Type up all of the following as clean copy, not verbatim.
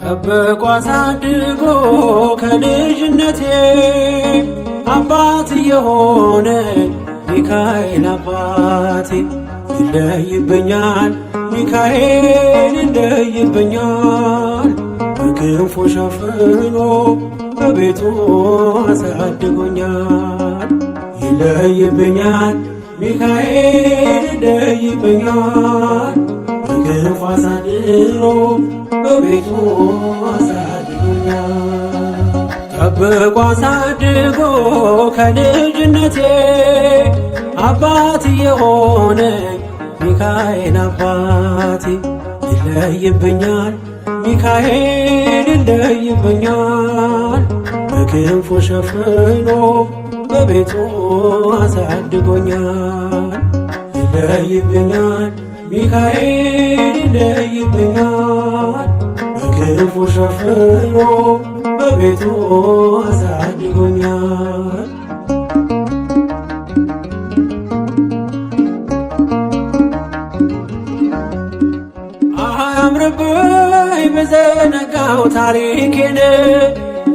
ጠብቆ አሳድጎ ከልጅነቴ አባት የሆነ ሚካኤል አባቴ ይለይብኛል ሚካኤል ይለይብኛል በክንፉ ሸፍኖ በቤቱ አሳድጎኛል። ይለይብኛል ሚካኤል ይለይብኛል በክንፉ አሳድሮ በቤቱ አሳድጎኛል። ጠብቆ አሳድጎ ከልጅነቴ አባት የሆነ ሚካኤል አባቴ ይለይብኛል ሚካኤል ይለይብኛል በክንፉ ሸፍኖ በቤቱ አሳድጎኛል። ይለይብኛል ሚካኤል ይለይብኛል በክንፉ ሸፍኖ በቤቱ አሳድጎኛል። አያምርብኝ በዘነጋው ታሪኬን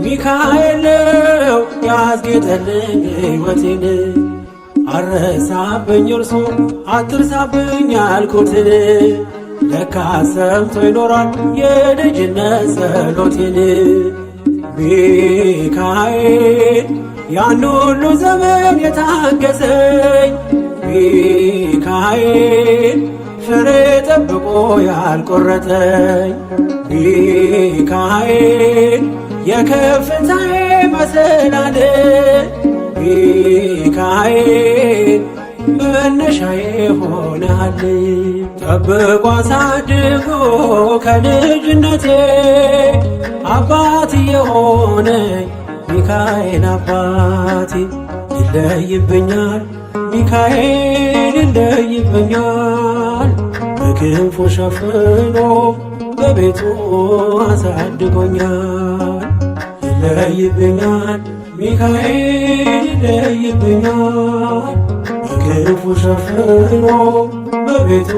ሚካኤል ነው ያስጌጠልኝ ሕይወቴን። አረሳብኝ እርሱ አትርሳብኝ ያልኩትን ለካ ሰምቶ ይኖራል የልጅነት ጸሎቴን። ሚካኤል ያን ሁሉ ዘመን የታገሰኝ ሚካኤል ፍሬ ጠብቆ ያልቆረጠኝ ሚካኤል የከፍታዬ መሰላል ሚካኤል መነሻዬ ሆነሃል። ጠብቆ አሳድጎ ከልጅነቴ አባት የሆነኝ ሚካኤል አባቴ ይለይብኛል ሚካኤል ይለይብኛል በክንፉ ሸፍኖ በቤቱ አሳድጎኛል። ይለይብኛል ሚካኤል ይለይብኛል በክንፉ ሸፍኖ በቤቱ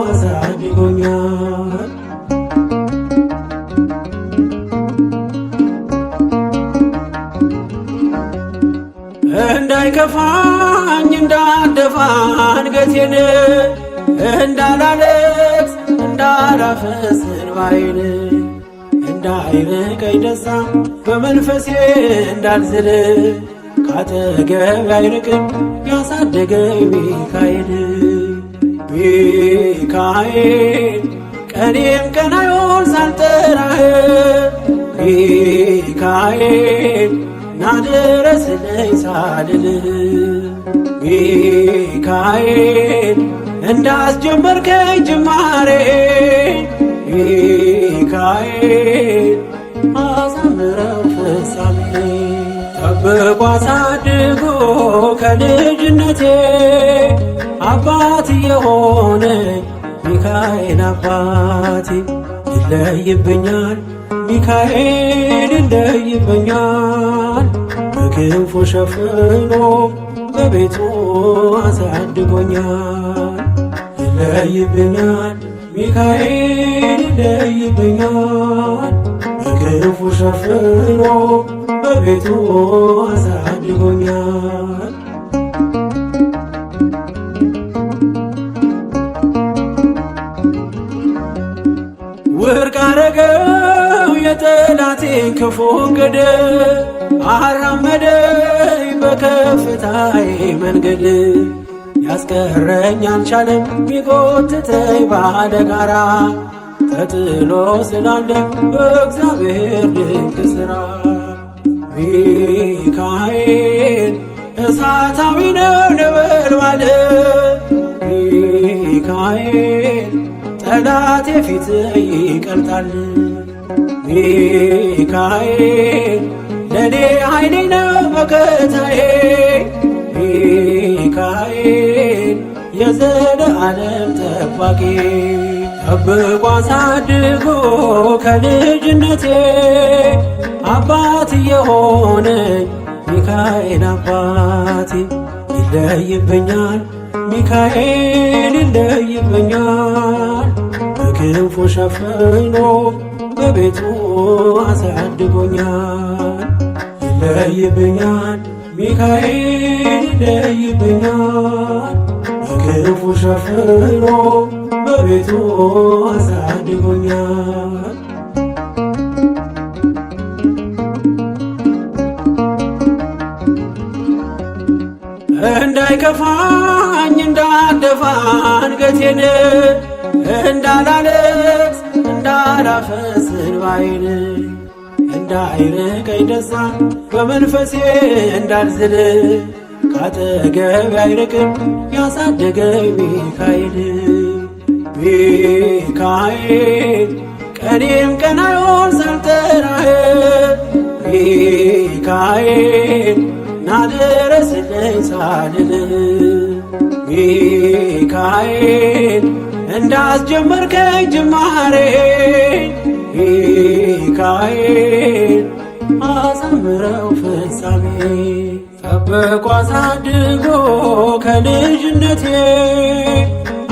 አሳድጎኛል። እንዳይከፋኝ እንዳልደፋ አንገቴን እንዳላለቅስ እንዳላፈስ እንባዬን እንዳይርቀኝ ደስታ በመንፈሴ እንዳልዝል ካጠገቤ አይርቅም ያሳደገኝ ሚካኤል። ሚካኤል ቀኔም ቀን አይሆን ሳልጠራህ ሚካኤል ናድረስልኝ ሳልልህ ሚካኤል እንዳስጀመርከኝ ጅማሬ ሚካኤል አሳምረው ፍጻሜ። ጠብቆ አሳድጎ ከልጅነቴ አባት የሆነኝ ሚካኤል አባቴ ይለይብኛል ሚካኤል ይለይብኛል በክንፉ ሸፍኖ በቤቱ አሳድጎኛል። ይለይብኛል ሚካኤል ይለይብኛል በክንፉ ሸፍኖ በቤቱ አሳድጎኛል። ውድቅ አረገው የጠላቴን ክፉ እንግድ አራመደኝ በከፍታዬ መንገድ። ያስቀረኝ አልቻለም ሚጎትተኝ ባለጋራ ተጥሎ ስላለ በእግዚአብሔር ድንቅ ሥራ። ሚካኤል እሳታዊ ነው ነበልባል ሚካኤል ጠላቴ ፊት ይቀልጣል ሚካኤል ለኔ ኃይሌ ነው መከታዬ ሚካኤል የዘለዓለም ጠባቂ። ጠብቆ አሳድጎ ከልጅነቴ አባት የሆነኝ ሚካኤል አባቴ ይለይብኛል ሚካኤል ይለይብኛል በክንፉ ሸፍኖ በቤቱ አሳድጎኛል። ይለይብኛል ሚካኤል ይለይብኛል፣ በክንፉ ሸፍኖ በቤቱ አሳድጎኛል። እንዳይከፋኝ እንዳልደፋ አንገቴን፣ እንዳላለቅስ እንዳላፈስ እንባዬን፣ እንዳይርቀኝ ደስታ በመንፈሴ እንዳልዝል፣ ካጠገቤ አይርቅም ያሳደገኝ ሚካኤል። ሚካኤል ቀኔም ቀን አይሆን ሳልጠራህ፣ ሚካኤል ናድረስልኝ ሳልል፣ ሚካኤል እንዳስጀመርከኝ ጅማሬ፣ ሚካኤል አሳምረው ፍጻሜ። ጠብቆ አሳድጎ ከልጅነቴ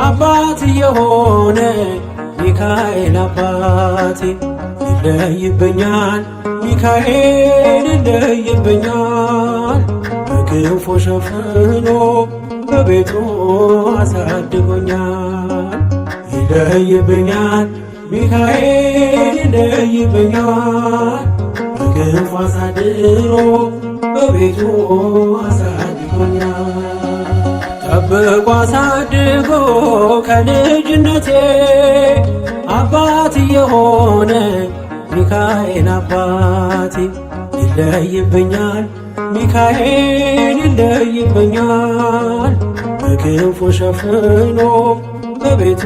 አባት የሆነ ሚካኤል አባቴ። ይለይብኛል ሚካኤል ይለይብኛል፣ በክንፉ ሸፍኖ በቤቱ አሳድጎኛል። ይለይብኛል ሚካኤል ይለይብኛል፣ በክንፉ አሳድሮ በቤቱ አሳድጎኛል። ጠብቆ አሳድጎ ከልጅነቴ አባት የሆነ ሚካኤል አባቴ። ይለይብኛል ሚካኤል ይለይብኛል፣ በክንፉ ሸፍኖ በቤቱ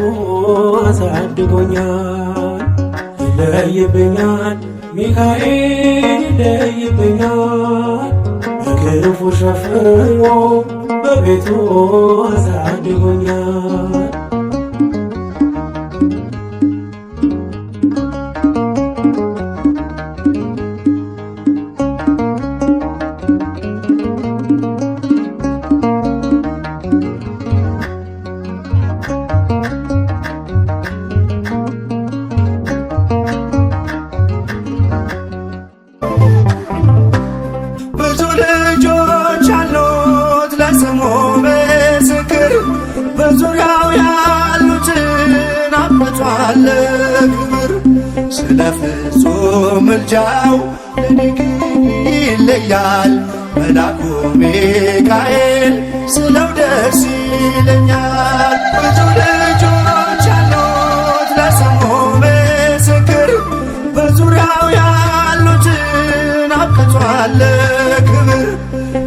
አሳድጎኛል። ይለይብኛል ሚካኤል ይለይብኛል፣ በክንፉ ሸፍኖ በቤቱ አሳድጎኛል። በዙሪያው ያሉትን አብቷል ክብር፣ ስለ ፍጹም ምልጃው ለኔ ግን ይለያል። መልአኩ ሚካኤል ስለው ደስ ይለኛል። ብዙ ልጆች አሉት ለስሙ ምስክር፣ በዙሪያው ያሉትን አብቷል ክብር፣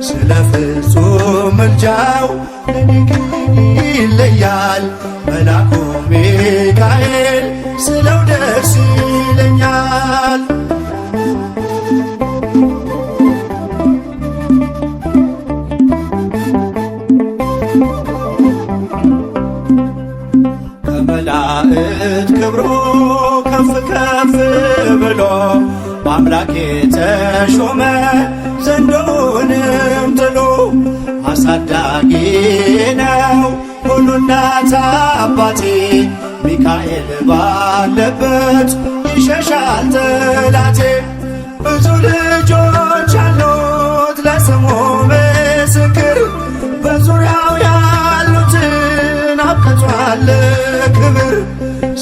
ስለ ፍጹም ምልጃው ለኔ ግን ይለያል። መልአኩ ሚካኤል ስለው ደስ ይለኛል። ከመላእክት ክብሩ ከፍ ከፍ ብሎ በአምላክ የተሾመ ዘንዶውንም ጥሎ አሳዳጊ ነው ሁሉ እናት አባቴ። ሚካኤል ባለበት ይሸሻል ጠላቴ። ብዙ ልጆች አሉት ለስሙ ምስክር፣ በዙሪያው ያሉትን አብቅቷል ክብር፣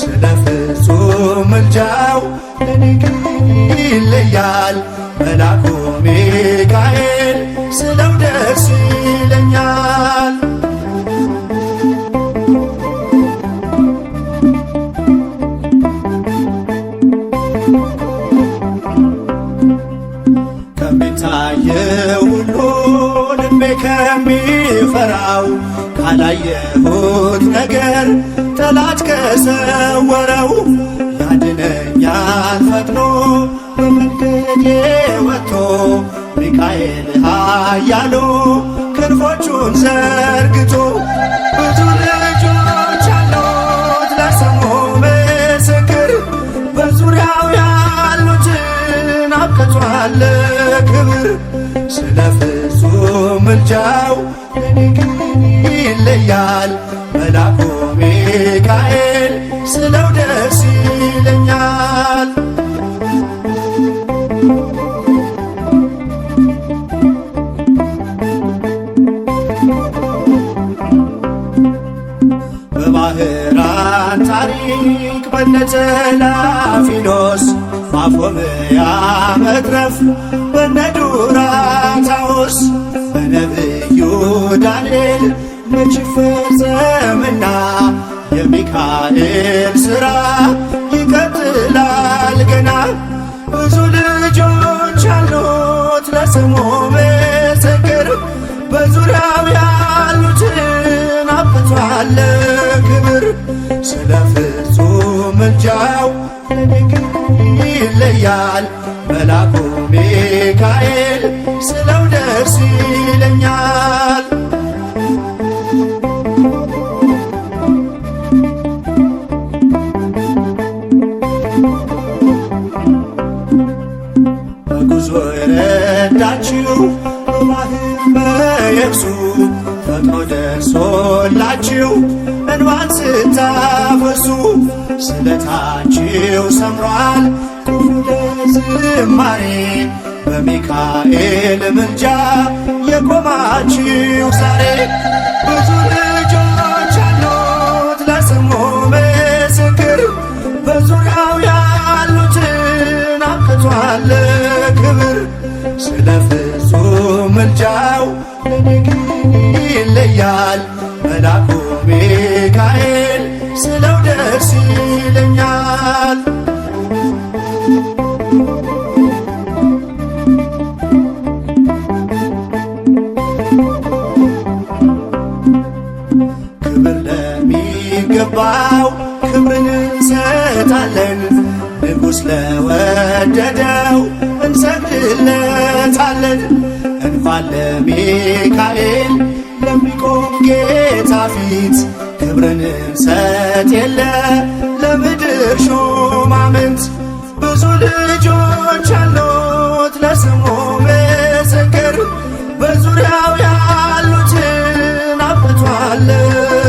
ስለ ፍጹም ምልጃው ለኔ ግን ይለያል። መልአኩ ሚካኤል ስለው ደስ ይለኛል። ከሚታየው ሁሉ ልቤ ከሚፈራው ካላየሁት ነገር ጠላት ከሰወረው ያድነኛል ፈጥኖ በመንገዴ ወጥቶ ሚካኤል ኃያሉ ክንፎቹን ዘርግቶ። ብዙ ልጆች አሉት ለስሙ ምስክር፣ በዙሪያው ያሉትን አብቅቷል ክብር፣ ስለ ፍጹም ምልጃው ለኔ ግን ይለያል። መልአኩ ሚካኤል ስለው ደስ ይለኛል። ፊሎስ ማፎምያ መትረፍ በነዱራታዎስ በነቢዩ ዳንኤል መች ይፈጸምና የሚካኤል ሥራ ይቀጥላል ገና። ብዙ ልጆች አሉት ለስሙ ምስክር በዙሪያው ያሉትን አብቅቷል ክብር። ስለ ፍጹም ምልጃው ለኔ ግን ይለያል መልአኩ ሚካኤል ስለው ደስ ይለኛል። በጉዞ የረዳችው በባህር በየብሱ ፈጥኖ ደርሶላችሁ እንባን ስታፈሱ ስለታችሁ ሰምሯል ክፉ ለዝማሬ በሚካኤል ምልጃ የቆማችሁ ዛሬ። ብዙ ልጆች አሉት ለስሙ ምስክር በዙሪያው ያሉትን አብቅቷል ክብር። ስለ ፍጹም ምልጃው ለኔ ግን ይለያል መልአኩ ሚካኤል ስለው ደስ ይለኛል። ክብር ለሚገባው ክብርን እንሰጣለን፣ ንጉሥ ለወደደው እንሰግድለታለን። እንኳን ለሚካኤል ለሚቆም ጌታ ፊት ክብርን እንሰጥ የለ ለምድር ሹማምንት። ብዙ ልጆች አሉት ለስሙ ምስክር በዙሪያው ያሉትን አብቅቷል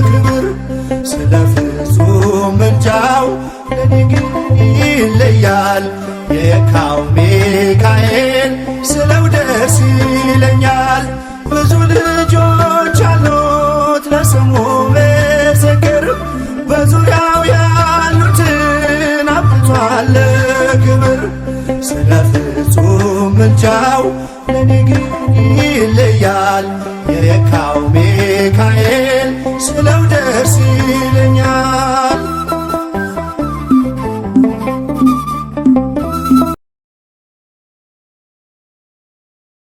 ክብር። ስለ ፍጹም ምልጃው ለኔ ግን ይለያል የካው ሚካኤል ስለው ደስ ይለኛል። ብዙ ልጆች አሉት ለስሙ ምስክር በዙሪያው ያሉትን አብቅቷል ክብር። ስለ ፍጹም ምልጃው ለኔ ግን ይለያል የካው ሚካኤል ስለው ደስ ይለኛል።